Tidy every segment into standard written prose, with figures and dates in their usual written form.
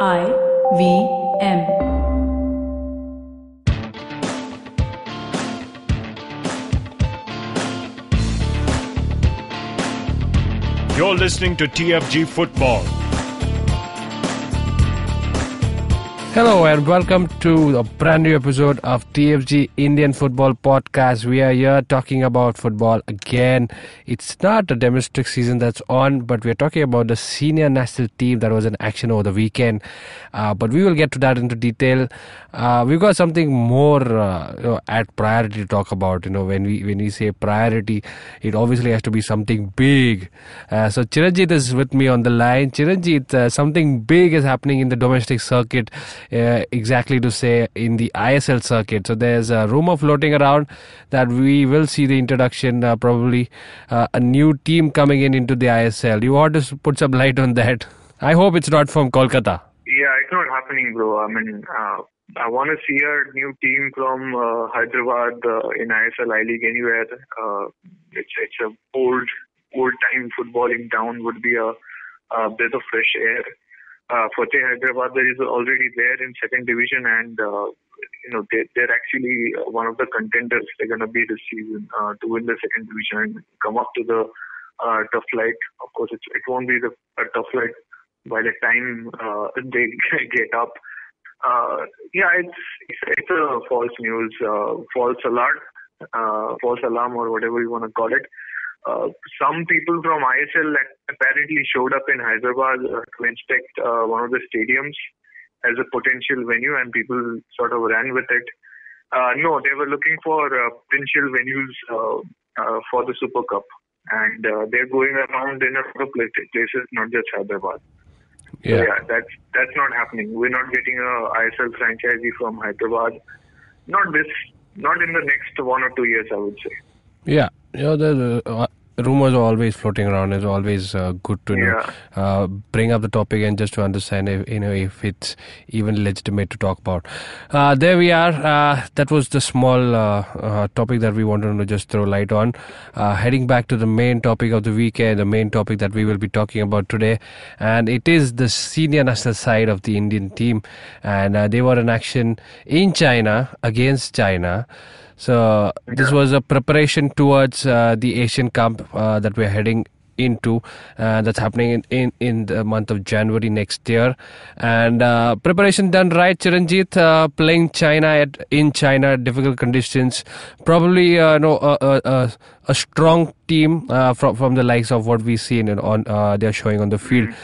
IVM. You're listening to TFG Football. Hello and welcome to a brand new episode of TFG Indian Football Podcast. We are here talking about football again. It's not a domestic season that's on, but we're talking about the senior national team that was in action over the weekend. But we will get to that into detail. We've got something more at priority to talk about. When we say priority, it obviously has to be something big. So Chiranjit is with me on the line. Chiranjit, something big is happening in the domestic circuit. Exactly to say in the ISL circuit. So there's a rumor floating around that we will see the introduction, probably a new team coming into the ISL. You want to put some light on that? I hope it's not from Kolkata. Yeah, it's not happening, bro. I mean, I want to see a new team from Hyderabad in ISL I-League anywhere. It's a old time footballing town, would be a breath of fresh air. Fateh Hyderabad is already there in second division, and they're actually one of the contenders. They're going to be this season to win the second division and come up to the tough flight. Of course, it won't be a tough flight by the time they get up. It's a false news, false alarm, or whatever you want to call it. Some people from ISL apparently showed up in Hyderabad to inspect one of the stadiums as a potential venue, and people sort of ran with it. No, they were looking for potential venues for the Super Cup, and they're going around in a lot of places, not just Hyderabad. Yeah, so that's not happening. We're not getting a ISL franchisee from Hyderabad. Not in the next 1 or 2 years, I would say. Yeah, the rumors are always floating around. It's always good to bring up the topic and just to understand if it's even legitimate to talk about. There we are. That was the small topic that we wanted to just throw light on. Heading back to the main topic of the weekend, the main topic that we will be talking about today, and it is the senior national side of the Indian team, and they were in action in China against China. So this was a preparation towards the Asian Cup that we're heading into. That's happening in the month of January next year. And preparation done right, Chiranjit, playing China in China, difficult conditions. Probably a strong team from the likes of what we've seen they're showing on the field.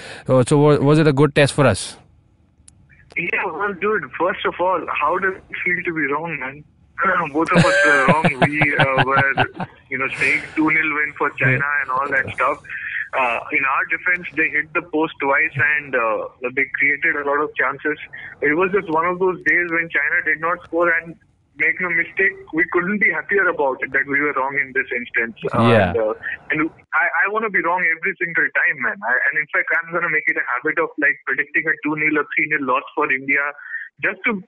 So was it a good test for us? Yeah, well, dude, first of all, how does it feel to be wrong, man? Both of us were wrong. We were, saying 2-0 win for China and all that stuff. In our defense, they hit the post twice and they created a lot of chances. It was just one of those days when China did not score, and make no mistake, we couldn't be happier about it that we were wrong in this instance. Yeah. And I want to be wrong every single time, man. And in fact, I'm going to make it a habit of predicting a 2-0 or 3-0 loss for India. Just to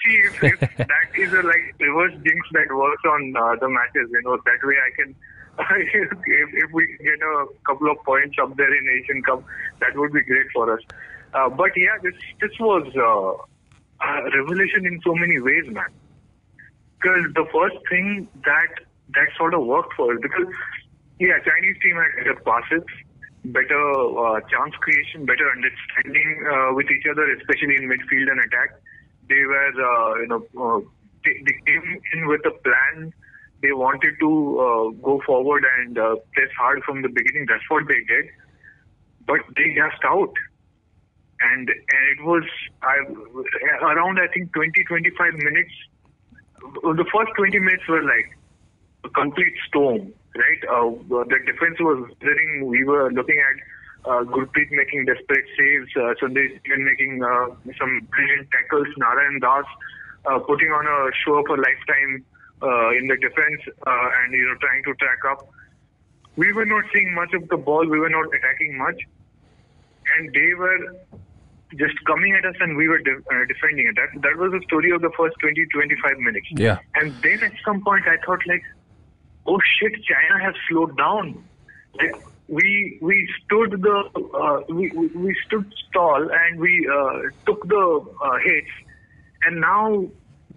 see if that is a reverse jinx that works on the matches, that way I can, if we get a couple of points up there in Asian Cup, that would be great for us. But yeah, this was a revelation in so many ways, man. Because the first thing that sort of worked for us, because Chinese team had better passes, better chance creation, better understanding with each other, especially in midfield and attack. They were, they came in with a plan. They wanted to go forward and press hard from the beginning. That's what they did. But they gassed out. And it was around, I think, 20-25 minutes. The first 20 minutes were like a complete storm, right? The defense was withering. We were looking at Gurpreet making desperate saves, Sandesh even making some brilliant tackles, Narayan Das putting on a show of a lifetime in the defense and trying to track up. We were not seeing much of the ball. We were not attacking much, and they were just coming at us, and we were defending it. That was the story of the first 20-25 minutes. Yeah. And then at some point I thought oh shit, China has slowed down. we stood we stood tall and we took the hits, and now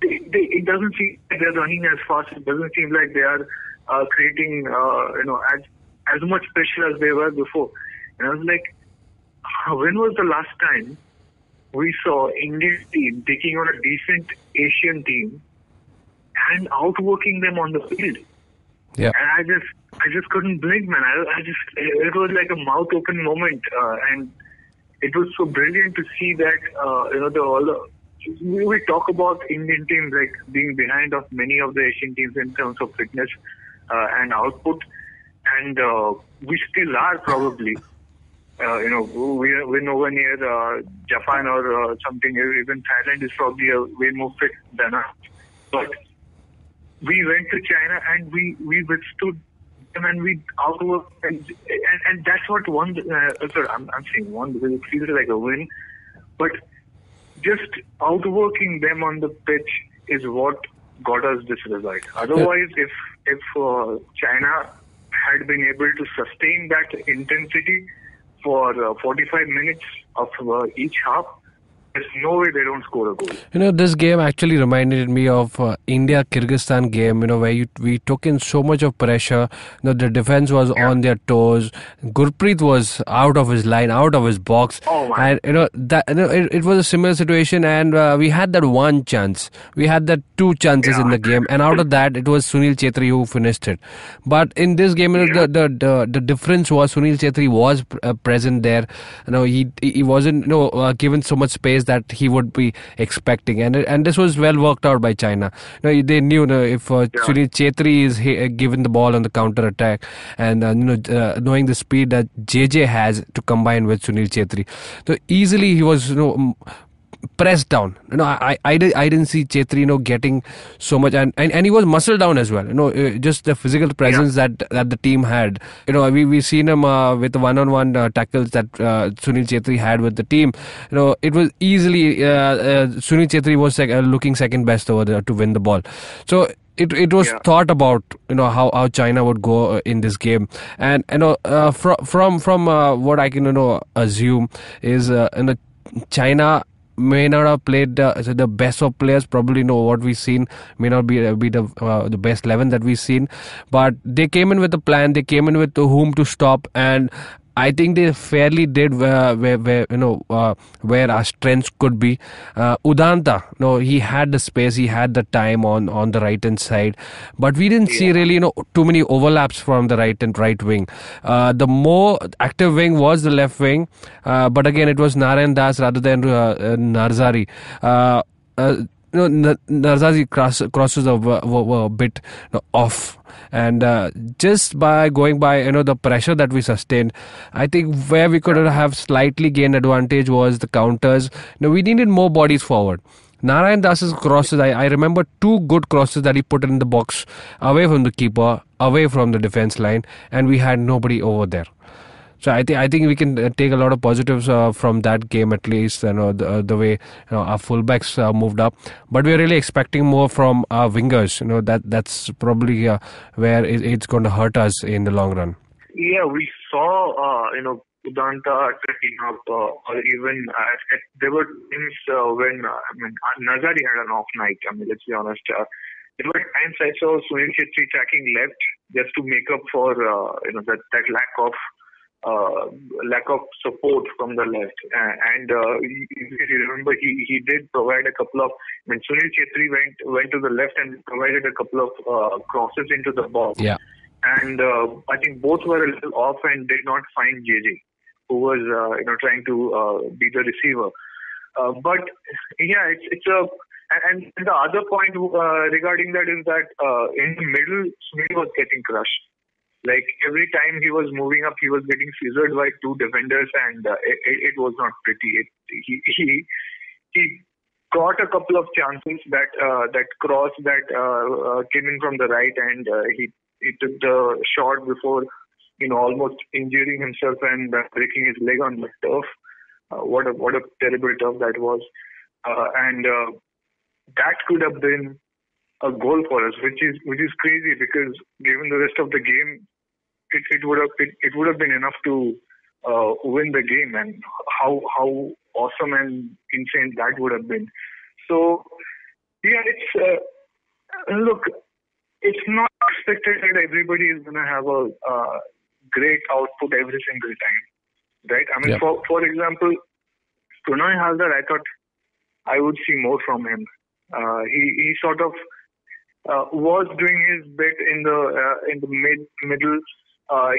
it doesn't seem like they're running as fast. It doesn't seem like they are creating as much pressure as they were before. And I was like, when was the last time we saw Indian team taking on a decent Asian team and outworking them on the field? Yeah. And I just couldn't blink, man. It was like a mouth open moment, and it was so brilliant to see that we talk about Indian teams like being behind of many of the Asian teams in terms of fitness and output, and we still are probably. We're nowhere near Japan or something. Even Thailand is probably way more fit than us. But we went to China and we withstood them and we outworked them. And that's what won. I'm saying won because it feels like a win. But just outworking them on the pitch is what got us this result. Otherwise, if China had been able to sustain that intensity for 45 minutes of each half, there's no way they don't score a goal. This game actually reminded me of India-Kyrgyzstan game, where we took in so much of pressure. The defense was on their toes. Gurpreet was out of his line, out of his box. Oh my. And it was a similar situation, and we had that one chance. We had that two chances in the game, and out of that, it was Sunil Chhetri who finished it. But in this game, the difference was Sunil Chhetri was present there. He wasn't given so much space that he would be expecting, and this was well worked out by China. They knew if Sunil Chhetri is given the ball on the counter attack, and knowing the speed that JJ has to combine with Sunil Chhetri, so easily he was pressed down. I didn't see Chhetri getting so much, and he was muscled down as well. Just the physical presence that the team had. We've seen him with the one-on-one tackles that Sunil Chhetri had with the team. It was easily Sunil Chhetri was looking second best over there to win the ball. So it was thought about how China would go in this game, and from what I can assume is China may not have played the best of players. Probably what we've seen may not be the best 11 that we've seen, but they came in with a plan. They came in with whom to stop, and I think they fairly did where our strengths could be. Udanta, he had the space, he had the time on the right hand side, but we didn't see really too many overlaps from the right and right wing. The more active wing was the left wing, but again it was Narayan Das rather than Narzari. Narzari crosses were a bit off. And just by going by the pressure that we sustained, I think where we could have slightly gained advantage was the counters. We needed more bodies forward. Narayan Das's crosses, I remember two good crosses that he put in the box, away from the keeper, away from the defense line, and we had nobody over there. So I think we can take a lot of positives from that game, at least. The way our fullbacks moved up, but we're really expecting more from our wingers. That's probably where it's going to hurt us in the long run. Yeah, we saw Udanta tracking up, or even there were times when Nazari had an off night. Let's be honest. There were times I saw Sunil Chhetri tracking left just to make up for that lack of support from the left, and if you remember, he did provide a couple of. When Sunil Chhetri went to the left and provided a couple of crosses into the box, and I think both were a little off and did not find JJ, who was trying to be the receiver. But yeah, it's a. And the other point regarding that is that in the middle, Sunil was getting crushed. Like every time he was moving up, he was getting scissored by two defenders, and it was not pretty. He got a couple of chances that cross that came in from the right, and he took the shot before almost injuring himself and breaking his leg on the turf. What a terrible turf that was, and that could have been a goal for us, which is crazy because given the rest of the game, it would have been enough to win the game, and how awesome and insane that would have been. So yeah, look, it's not expected that everybody is going to have a great output every single time, right? I mean, for example, Pranay Haldar, I thought I would see more from him. He sort of was doing his bit in the middle.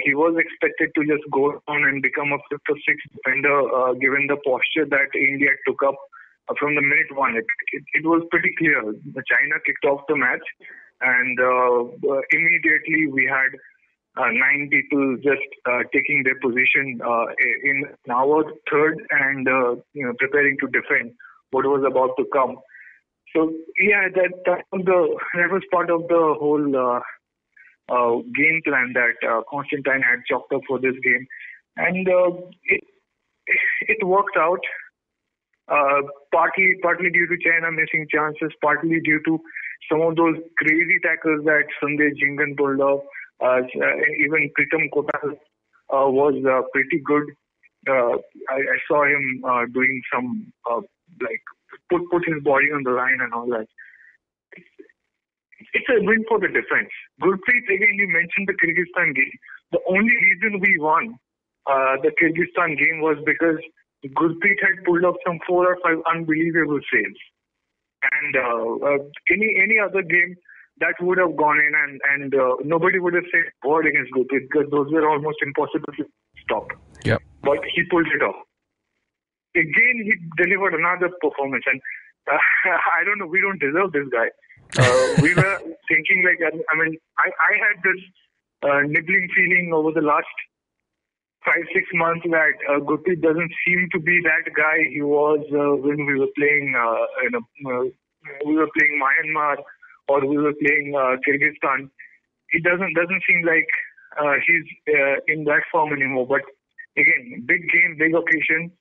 He was expected to just go down and become a fifth or sixth defender, given the posture that India took up from the minute one. It was pretty clear. China kicked off the match, and immediately we had 9 people just taking their position in our third and preparing to defend what was about to come. So yeah, that was part of the whole game plan that Constantine had chalked up for this game, and it worked out. Partly due to China missing chances, partly due to some of those crazy tackles that Sanjay Jingan pulled off. Even Pritam Kotal was pretty good. I saw him doing some put his body on the line and all that. It's a win for the defense. Gurpreet, again, you mentioned the Kyrgyzstan game. The only reason we won the Kyrgyzstan game was because Gurpreet had pulled off some 4 or 5 unbelievable saves. And any other game, that would have gone in and nobody would have said a word against Gurpreet, because those were almost impossible to stop. Yep. But he pulled it off. Again, he delivered another performance, and I don't know, we don't deserve this guy. We were thinking I had this nibbling feeling over the last 5-6 months that Gurpreet doesn't seem to be that guy he was when we were playing Myanmar or we were playing Kyrgyzstan. It doesn't seem like he's in that form anymore. But again, big game, big occasion,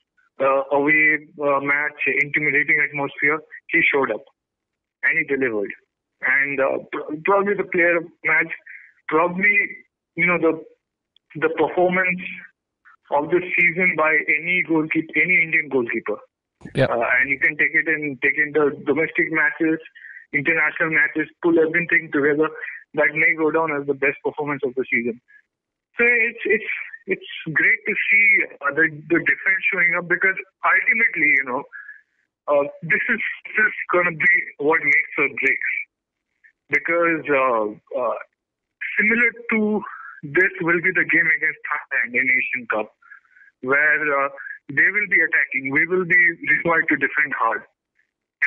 away match, intimidating atmosphere. He showed up and he delivered. And probably the player of the match, probably the performance of the season by any Indian goalkeeper. Yeah. And you can take in the domestic matches, international matches, pull everything together. That may go down as the best performance of the season. So it's great to see the defense showing up, because ultimately, this is going to be what makes or breaks. Because similar to this will be the game against Thailand in Asian Cup, where they will be attacking. We will be required to defend hard,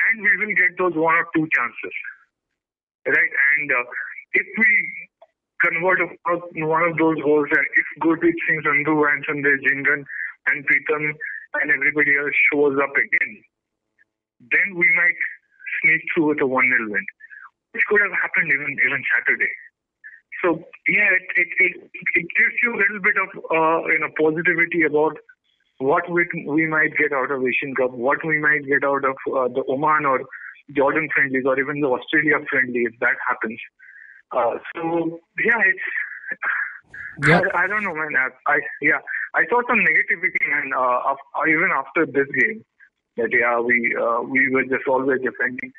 and we will get those 1 or 2 chances, right? And if we convert one of those goals, and if Gurpreet Singh Sandhu and Sanjay Jingan and Pritam and everybody else shows up again, then we might sneak through with a 1-0 win, which could have happened even Saturday. So yeah, it gives you a little bit of positivity about what we might get out of Asian Cup, what we might get out of the Oman or Jordan friendlies, or even the Australia friendly, if that happens. So yeah, I don't know, man. I saw some negativity, and even after this game, that we were just always defending.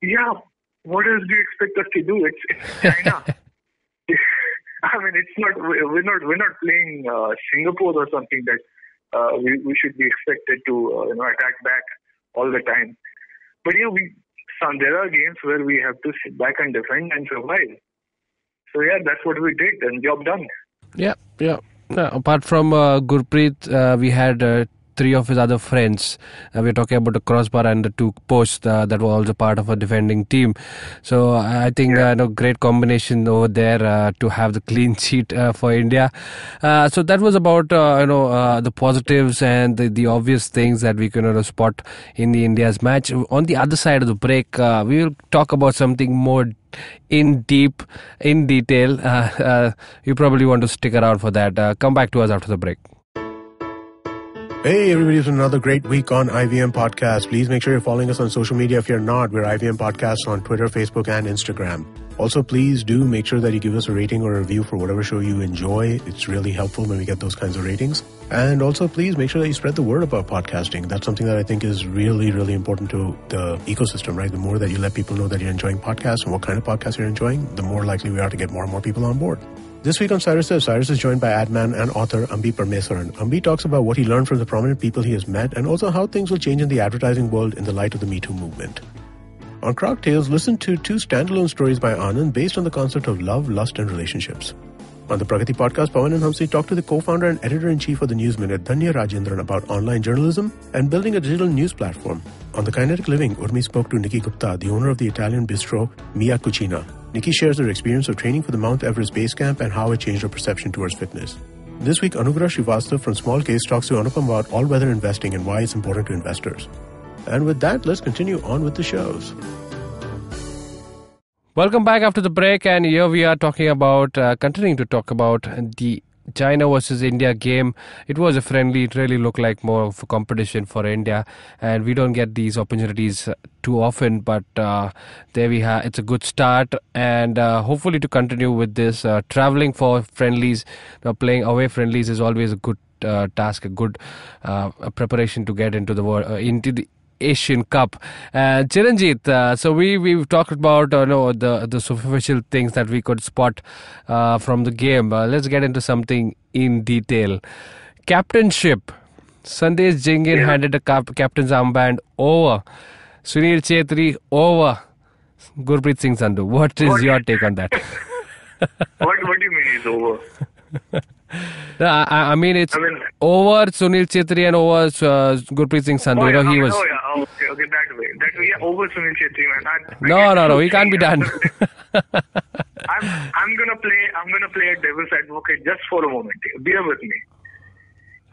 Yeah, what else do you expect us to do? It's China. I mean, it's not. We're not playing Singapore or something that we should be expected to attack back all the time. But yeah, there are games where we have to sit back and defend and survive. So yeah, that's what we did, and job done. Yeah. Apart from Gurpreet, we had 3 of his other friends. We're talking about the crossbar and the 2 posts that were also part of a defending team. So I think great combination over there to have the clean sheet for India. So that was about the positives and the obvious things that we can spot in the India's match. On the other side of the break, we will talk about something more in detail. You probably want to stick around for that. Come back to us after the break. Hey, everybody, it's another great week on IVM Podcast. Please make sure you're following us on social media. If you're not, we're IVM Podcasts on Twitter, Facebook, and Instagram. Also, please do make sure that you give us a rating or a review for whatever show you enjoy. It's really helpful when we get those kinds of ratings. And also, please make sure that you spread the word about podcasting. That's something that I think is really, really important to the ecosystem, right? The more that you let people know that you're enjoying podcasts and what kind of podcasts you're enjoying, the more likely we are to get more and more people on board. This week on Cyrus Says, Cyrus is joined by adman and author Ambi Parmesaran. Ambi talks about what he learned from the prominent people he has met and also how things will change in the advertising world in the light of the Me Too movement. On Crowd Tales, listen to 2 standalone stories by Anand based on the concept of love, lust, and relationships. On the Pragati podcast, Pawan and Hamsi talk to the co-founder and editor-in-chief of the News Minute, Dhanya Rajendran, about online journalism and building a digital news platform. On The Kinetic Living, Urmi spoke to Nikki Gupta, the owner of the Italian bistro Mia Cucina. Nikki shares her experience of training for the Mount Everest base camp and how it changed her perception towards fitness. This week, Anugrah Srivastava from Small Case talks to Anupam about all-weather investing and why it's important to investors. And with that, let's continue on with the shows. Welcome back after the break, and here we are talking about, continuing to talk about the China versus India game. It was a friendly. It really looked like more of a competition for India, and we don't get these opportunities too often, but there we have. It's a good start, and hopefully to continue with this. Traveling for friendlies, playing away friendlies is always a good task, a good preparation to get into the world, into the Asian Cup. Chiranjit, so we've talked about the superficial things that we could spot from the game. Let's get into something in detail. Captainship. Sandesh Jingin handed the captain's armband over. Sunil Chhetri over. Gurpreet Singh Sandhu. What is your take on that? What do you mean is over? No, I mean it's over Sunil Chhetri and over Gurpreet Singh Sandhu. Okay, that way. Yeah, over Sunil Chhetri, man. No, he can't be done. I'm gonna play a devil's advocate just for a moment. Bear with me.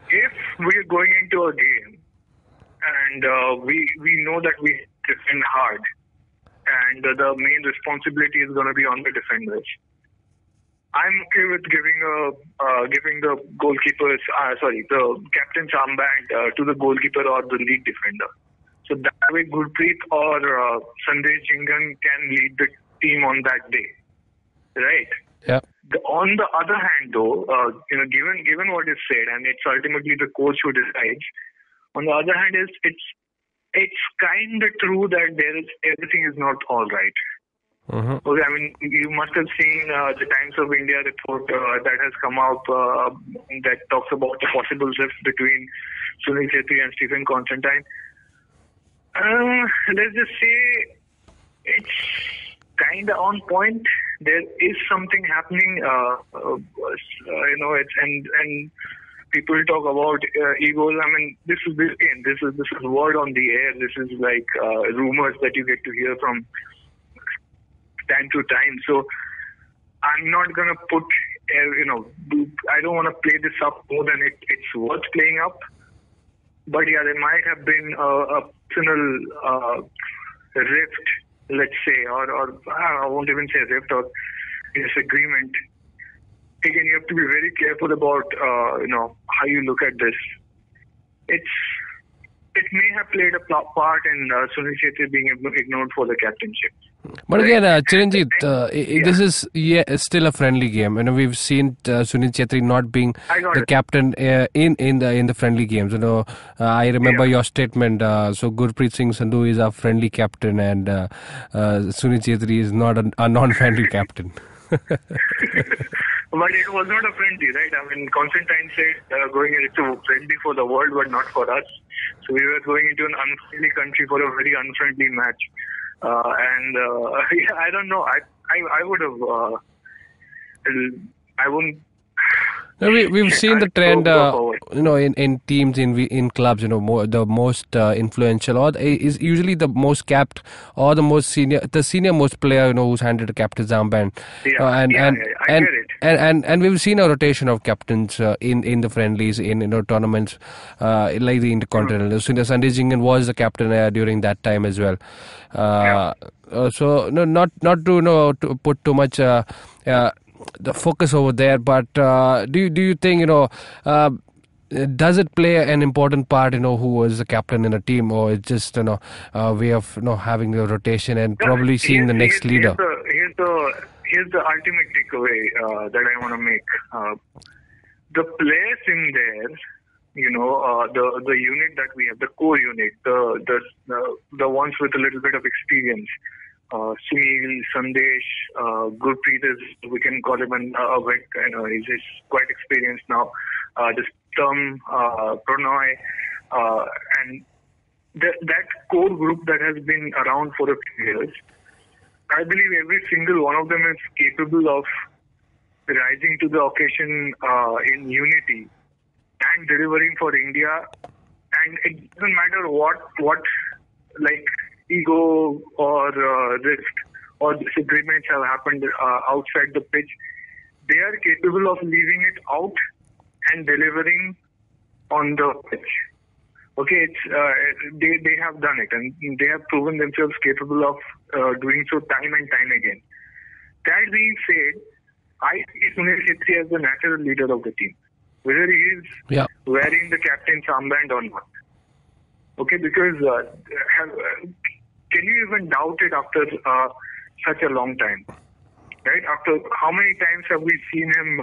If we're going into a game and we know that we defend hard, and the main responsibility is going to be on the defenders, I'm okay with giving the goalkeepers, the captain's armband to the goalkeeper or the lead defender. So that way, Gurpreet or Sandesh Jhingan can lead the team on that day, right? Yeah. On the other hand, though, given what is said, and it's ultimately the coach who decides. On the other hand, it's kind of true that everything is not all right. Mm-hmm. Okay, I mean, you must have seen the Times of India report that has come out that talks about the possible rift between Sunil Chhetri and Stephen Constantine. Let's just say it's kind of on point. There is something happening, it's and people talk about egos. I mean, this is word on the air. This is like rumors that you get to hear from time to time. So I'm not going to put, I don't want to play this up more than it's worth playing up. But yeah, there might have been a personal rift, let's say, or I won't even say rift or disagreement. Again, you have to be very careful about, how you look at this. It may have played a part in Sunil Chhetri being ignored for the captainship. But again, Chiranjit, this is still a friendly game. We've seen Sunil Chhetri not being the captain in the friendly games. I remember your statement. So Gurpreet Singh Sandhu is a friendly captain, and Sunil Chhetri is not a non-friendly captain. But it was not a friendly, right? I mean, Constantine said going into friendly for the world, but not for us. So we were going into an unfriendly country for a very unfriendly match. I don't know. I would have. I wouldn't. We've seen the trend, in teams, in clubs, the most influential or is usually the most capped or the senior most player, who's handed a captain's armband. I get it. And we've seen a rotation of captains in the friendlies, in tournaments like the Intercontinental. Sandesh Jhingan was the captain during that time as well. So not to put too much the focus over there, but do you think does it play an important part, who is the captain in a team, or it's just, way of, having the rotation and probably seeing the next leader? Here's the ultimate takeaway that I want to make. The players in there, the unit that we have, the core unit, the ones with a little bit of experience, Sunil, Sandesh, Gurpreet is, we can call him a vet, he's quite experienced now. This Tom, Pranoy, and that core group that has been around for a few years, I believe every single one of them is capable of rising to the occasion in unity and delivering for India. And it doesn't matter what like ego or rift or disagreements have happened outside the pitch. They are capable of leaving it out and delivering on the pitch. Okay, they have done it, and they have proven themselves capable of doing so time and time again. That being said, I see Sunil Chhetri as the natural leader of the team, whether he is wearing the captain's armband or not. Okay, because can you even doubt it after such a long time? Right? After how many times have we seen him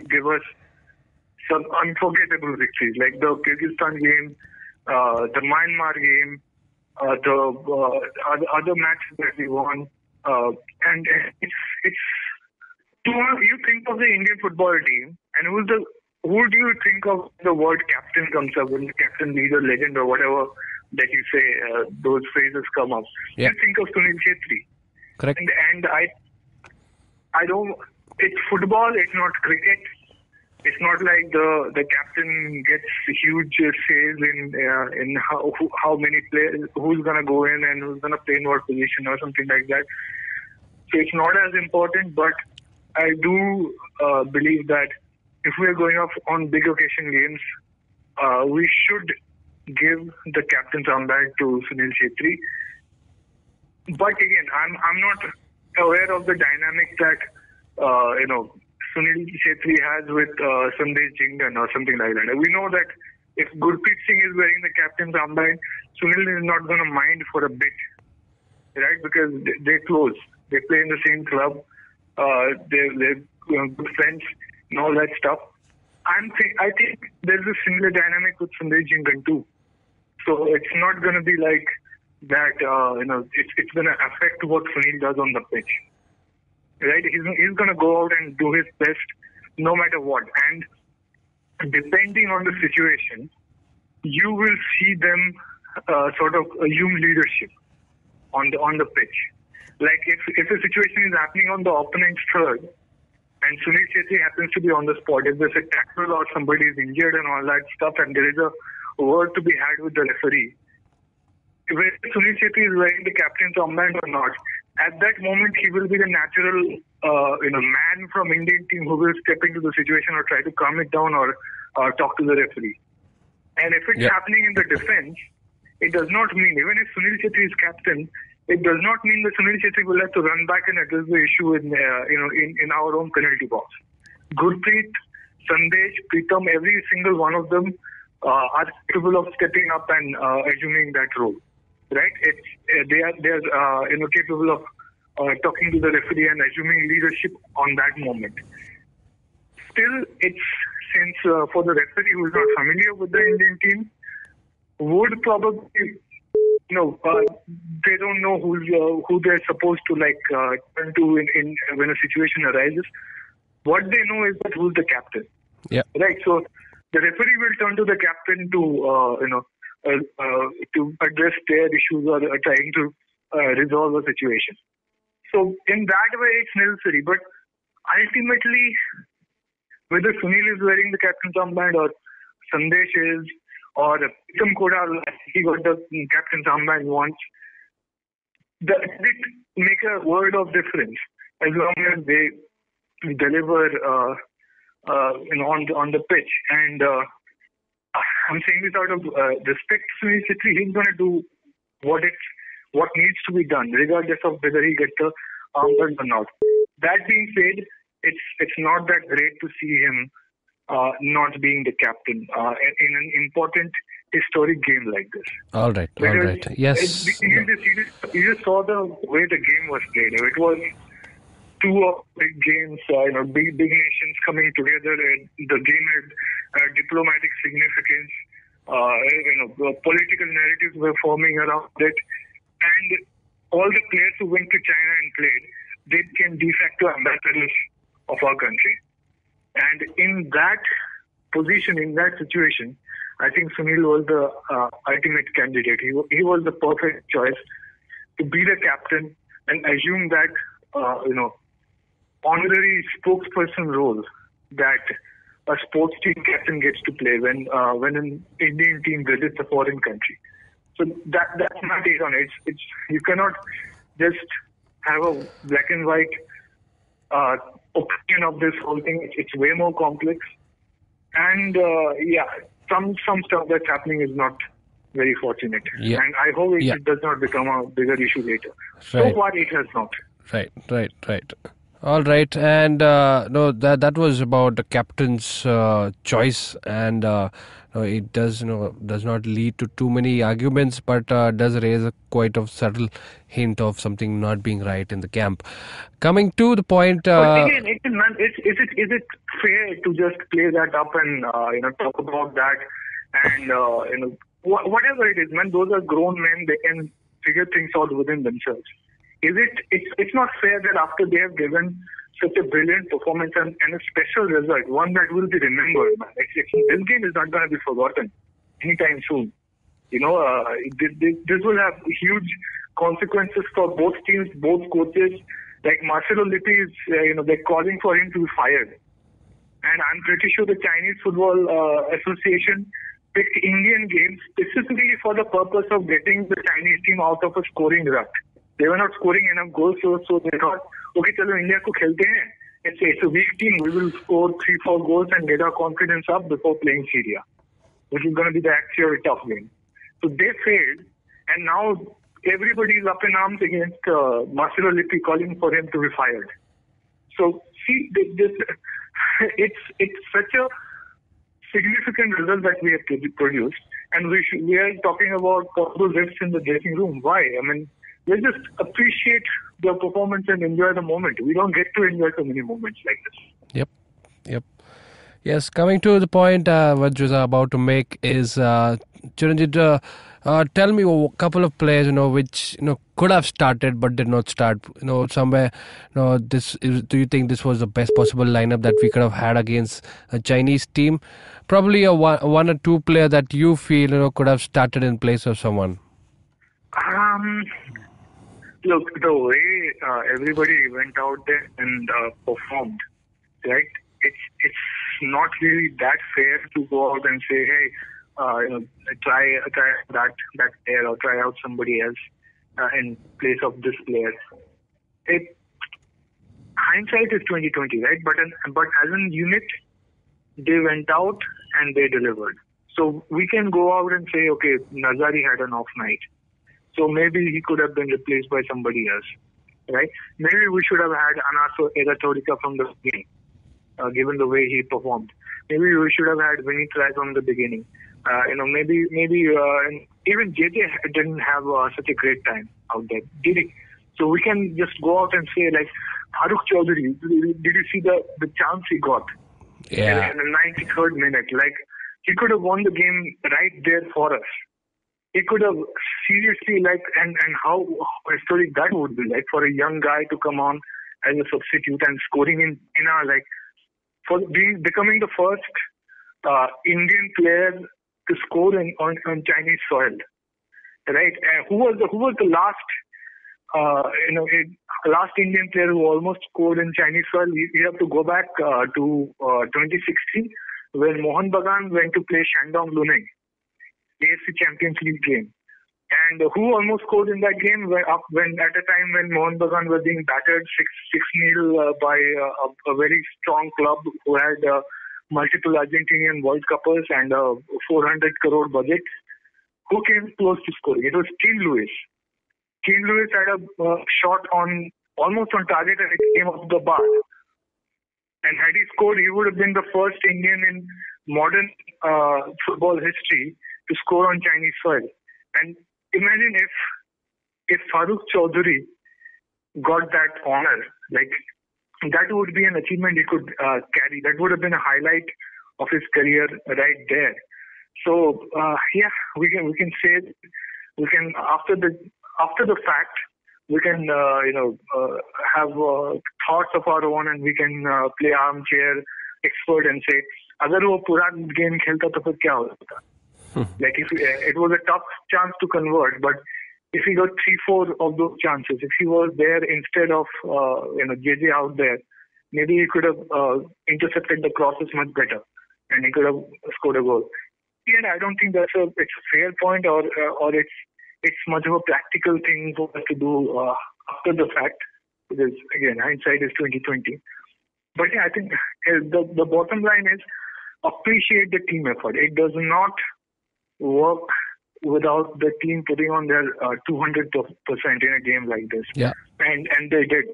give us some unforgettable victories, like the Kyrgyzstan game, the Myanmar game, the other matches that we won, and it's. You think of the Indian football team, and who do you think of the word captain comes up, when the captain, leader, legend, or whatever that you say, those phrases come up? You think of Sunil Chhetri. Correct. And I don't. It's football. It's not cricket. It's not like the captain gets huge says in how many players, who's gonna go in and who's gonna play in what position or something like that. So it's not as important, but I do believe that if we are going off on big occasion games, we should give the captain's armband to Sunil Chhetri. But again, I'm not aware of the dynamic that Sunil Chhetri has with Sandesh Jhingan or something like that. We know that if Gurpreet Singh is wearing the captain's armband, Sunil is not going to mind for a bit, right? Because they're close. They play in the same club. They're good friends and all that stuff. I think there's a similar dynamic with Sandesh Jhingan too. So it's not going to be like that. It's going to affect what Sunil does on the pitch. Right, he's going to go out and do his best no matter what. And depending on the situation, you will see them sort of assume leadership on the pitch. Like if a situation is happening on the opponent's third, and Sunil Chhetri happens to be on the spot, if there's a tackle or somebody is injured and all that stuff, and there is a word to be had with the referee, whether Sunil Chhetri is wearing the captain's armband or not, at that moment, he will be the natural, man from Indian team who will step into the situation or try to calm it down or talk to the referee. And if it's happening in the defense, it does not mean, even if Sunil Chhetri is captain, it does not mean that Sunil Chhetri will have to run back and address the issue in our own penalty box. Gurpreet, Sandesh, Pritam, every single one of them are capable of stepping up and assuming that role. Right? They are capable of talking to the referee and assuming leadership on that moment. Still, since for the referee who is not familiar with the Indian team, would probably they don't know who they're supposed to turn to in when a situation arises. What they know is that who's the captain. Yeah. Right. So the referee will turn to the captain to address their issues or trying to resolve a situation. So in that way, it's necessary. But ultimately, whether Sunil is wearing the captain's armband or Sandesh is, or Pritam Koda, he got the captain's armband once, does it make a world of difference as long as they deliver on the pitch? And I'm saying this out of respect to Sunil Chhetri. He's going to do what needs to be done, regardless of whether he gets the armband or not. That being said, it's not that great to see him not being the captain in an important historic game like this. All right. Yes. You just saw the way the game was played. It was two of big games, big nations coming together. And the game had diplomatic significance. Political narratives were forming around it, and all the players who went to China and played, they became de facto ambassadors of our country. And in that position, in that situation, I think Sunil was the ultimate candidate. He was the perfect choice to be the captain and assume that honorary spokesperson role that a sports team captain gets to play when an Indian team visits a foreign country. So that's my take on it. It's you cannot just have a black and white opinion of this whole thing. It's way more complex, and some stuff that's happening is not very fortunate. Yeah. And I hope it does not become a bigger issue later. Right. So far, it has not. Right. All right, and that was about the captain's choice, and it does not lead to too many arguments, but does raise a quite of subtle hint of something not being right in the camp. Coming to the point, but again, is it fair to just play that up and talk about that and whatever it is, man? Those are grown men; they can figure things out within themselves. It's not fair that after they have given such a brilliant performance and a special result, one that will be remembered. This game is not going to be forgotten anytime soon. This will have huge consequences for both teams, both coaches. Like Marcelo Lippi is, they're calling for him to be fired. And I'm pretty sure the Chinese Football Association picked Indian games specifically for the purpose of getting the Chinese team out of a scoring rut. They were not scoring enough goals, so they thought, okay, chalo, India ko khelte hain. It's a weak team. We will score 3-4 goals and get our confidence up before playing Syria, which is going to be the actual tough game. So they failed, and now everybody is up in arms against Marcelo Lippi, calling for him to be fired. So see, it's such a significant result that we have produced, and we are talking about possible rifts in the dressing room. Why? I mean, let's just appreciate the performance and enjoy the moment. We don't get to enjoy so many moments like this. Yep. Yes, coming to the point what Juza about to make is Chiranjit, tell me a couple of players which could have started but did not start. Somewhere do you think this was the best possible lineup that we could have had against a Chinese team? Probably a one or two player that you feel could have started in place of someone. Look, the way everybody went out there and performed, right? It's not really that fair to go out and say, hey, try that player or try out somebody else in place of this player. Hindsight is 20/20, right? But as a unit, they went out and they delivered. So we can go out and say, okay, Nazari had an off night. So maybe he could have been replaced by somebody else, right? Maybe we should have had Anaso Edatorika from the beginning, given the way he performed. Maybe we should have had Vinny Trai from the beginning. Maybe even JJ didn't have such a great time out there, did he? So we can just go out and say, like, Farooq Chaudhary, did you see the chance he got? Yeah. In the 93rd minute, like, he could have won the game right there for us. He could have seriously, like, and how historic that would be, like, for a young guy to come on as a substitute and scoring in our, like, for becoming the first Indian player to score on Chinese soil, right? Who was the last, last Indian player who almost scored in Chinese soil? We have to go back to 2016 when Mohan Bagan went to play Shandong Luneng, AFC Champions League game. And who almost scored in that game when at a time when Mohan Bagan was being battered 6-0 by a very strong club who had multiple Argentinian World Cuppers and a 400 crore budget. Who came close to scoring? It was Keane Lewis. Keane Lewis had a shot almost on target and it came off the bar. And had he scored, he would have been the first Indian in modern football history to score on Chinese soil. And imagine if Farooq Chaudhary got that honor, like that would be an achievement he could carry. That would have been a highlight of his career right there. So we can say after the fact we can have thoughts of our own, and we can play armchair expert and say, अगर वो पूरा game खेलता तो फिर क्या होता? Like if it was a tough chance to convert, but if he got 3-4 of those chances, if he was there instead of JJ out there, maybe he could have intercepted the crosses much better, and he could have scored a goal. Yeah, I don't think it's a fair point, or it's much of a practical thing for us to do after the fact, because again, hindsight is 2020. But yeah, I think the bottom line is appreciate the team effort. It does not work without the team putting on their 200% in a game like this. Yeah. And they did.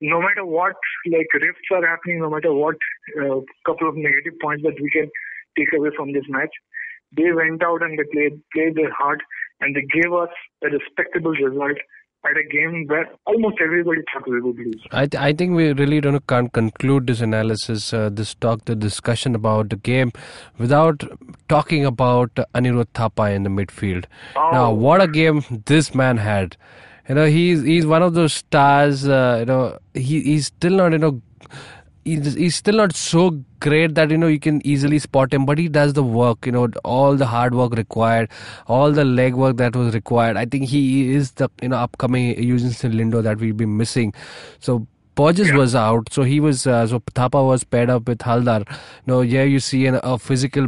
No matter what rifts are happening, no matter what couple of negative points that we can take away from this match, they went out and they played their heart, and they gave us a respectable result at a game where almost everybody thought we would lose. I think we really can't conclude this analysis, the discussion about the game, without talking about Anirudh Thapa in the midfield. Oh. Now, what a game this man had! He's one of those stars. He's still not he's still not so great that you can easily spot him, but he does the work, all the hard work required, all the leg work that was required. I think he is the upcoming Eugene Lindo that we'll be missing. So Burgess was out, so he was so Thapa was paired up with Haldar. Here you see a physical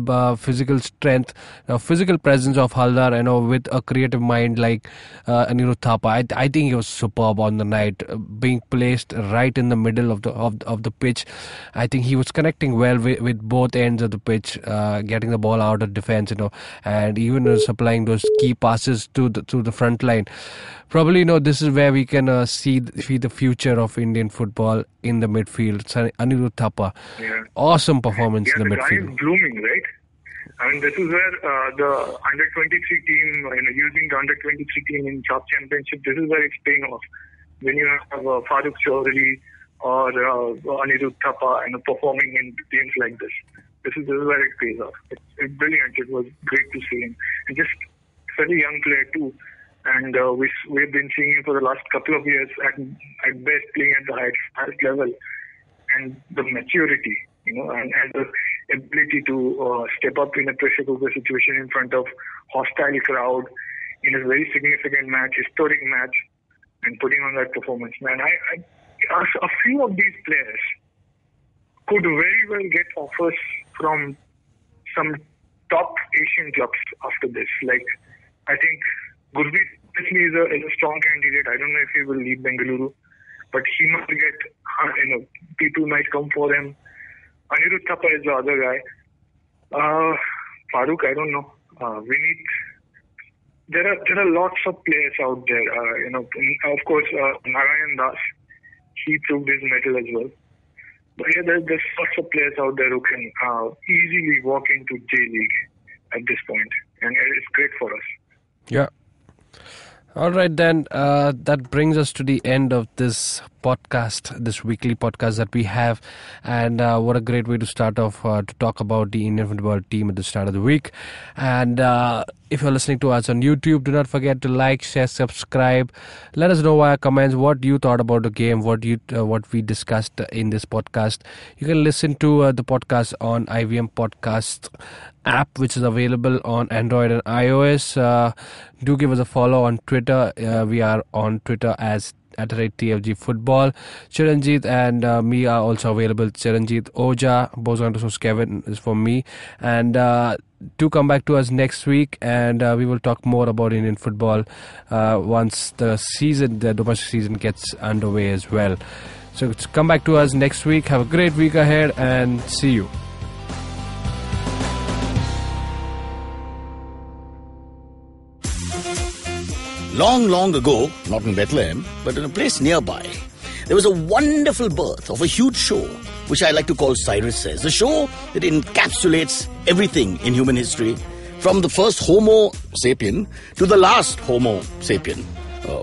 strength, physical presence of Haldar, with a creative mind like Anirudh Thapa. I think he was superb on the night, being placed right in the middle of the pitch. I think he was connecting well with both ends of the pitch, getting the ball out of defense, and even supplying those key passes to the front line. Probably, this is where we can see the future of Indian football in the midfield. Anirudh Thapa, awesome performance in the midfield. The guy is blooming, right? I mean, this is where the under-23 team, using the under-23 team in Cup Championship, this is where it's paying off. When you have Farooq Chaudhary or Anirudh Thapa performing in games like this. This is where it pays off. It's brilliant. It was great to see him. And just such a young player too. And we've been seeing him for the last couple of years at best playing at the highest level. And the maturity, and the ability to step up in a pressure cooker situation in front of hostile crowd in a very significant match, historic match, and putting on that performance. Man, a few of these players could very well get offers from some top Asian clubs after this. Like, I think Gurpreet is a strong candidate. I don't know if he will leave Bengaluru, but he must get, people might come for him. Anirudh Thapa is the other guy. Farooq, I don't know. There are lots of players out there. Of course, Narayan Das, he proved his mettle as well. But yeah, there's lots of players out there who can easily walk into J-League at this point, and it's great for us. Yeah. All right, then. That brings us to the end of this podcast, this weekly podcast that we have. And what a great way to start off to talk about the Indian football team at the start of the week. And if you're listening to us on YouTube, do not forget to like, share, subscribe. Let us know via comments what you thought about the game, what we discussed in this podcast. You can listen to the podcast on IVM Podcast app, which is available on Android and iOS. Do give us a follow on Twitter. We are on Twitter as @TFG Football. Chiranjit and me are also available. Chiranjit Oja, Bozan Kevin is for me. And do come back to us next week, and we will talk more about Indian football once the domestic season gets underway as well. So come back to us next week. Have a great week ahead, and see you. Long, long ago, not in Bethlehem, but in a place nearby, there was a wonderful birth of a huge show which I like to call Cyrus Says, a show that encapsulates everything in human history, from the first Homo sapien to the last Homo sapien,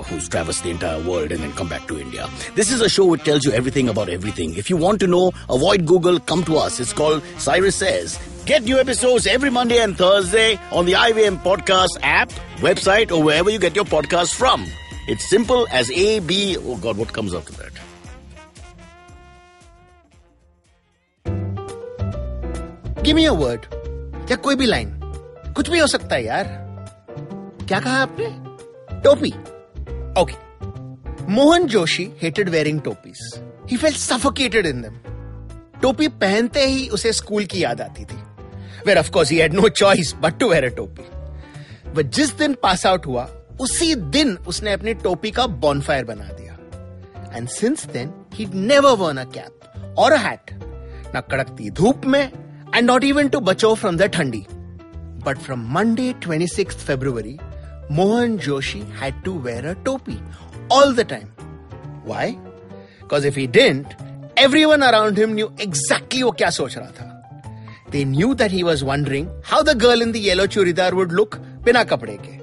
who's traversed the entire world and then come back to India. This is a show which tells you everything about everything. If you want to know, avoid Google, come to us. It's called Cyrus Says. Get new episodes every Monday and Thursday on the IVM Podcast app, website, or wherever you get your podcasts from. It's simple as A, B, oh God, what comes after that? Give me a word. या कोई भी line. कुछ भी हो सकता है यार. क्या कहा आपने? टोपी. Okay. Mohan Joshi hated wearing topis. He felt suffocated in them. टोपी पहनते ही उसे स्कूल की याद आती थी. Where of course he had no choice but to wear a टोपी. But जिस दिन pass out हुआ, उसी दिन उसने अपनी टोपी का bonfire बना दिया. And since then, he'd never worn a cap or a hat. ना कड़कती धूप में, and not even to बचो from the ठंडी. But from Monday 26th February, Mohan Joshi had to wear a topi all the time. Why? Because if he didn't, everyone around him knew exactly what kya soch raha tha. They knew that he was wondering how the girl in the yellow churidar would look bina kapde ke.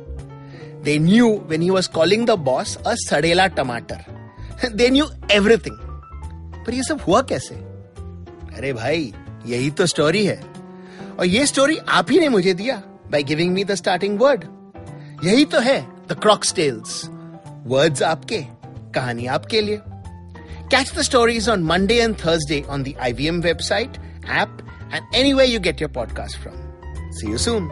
They knew when he was calling the boss a sadela tomato. They knew everything. पर ये सब हुआ कैसे? अरे भाई, यही तो story है. और ये स्टोरी आप ही ने मुझे दिया by giving me the starting word. यही तो है The Croc's Tales. Words आपके, कहानी आपके लिए. Catch the stories on Monday and Thursday on the IVM website, app, and anywhere you get your podcast from. See you soon.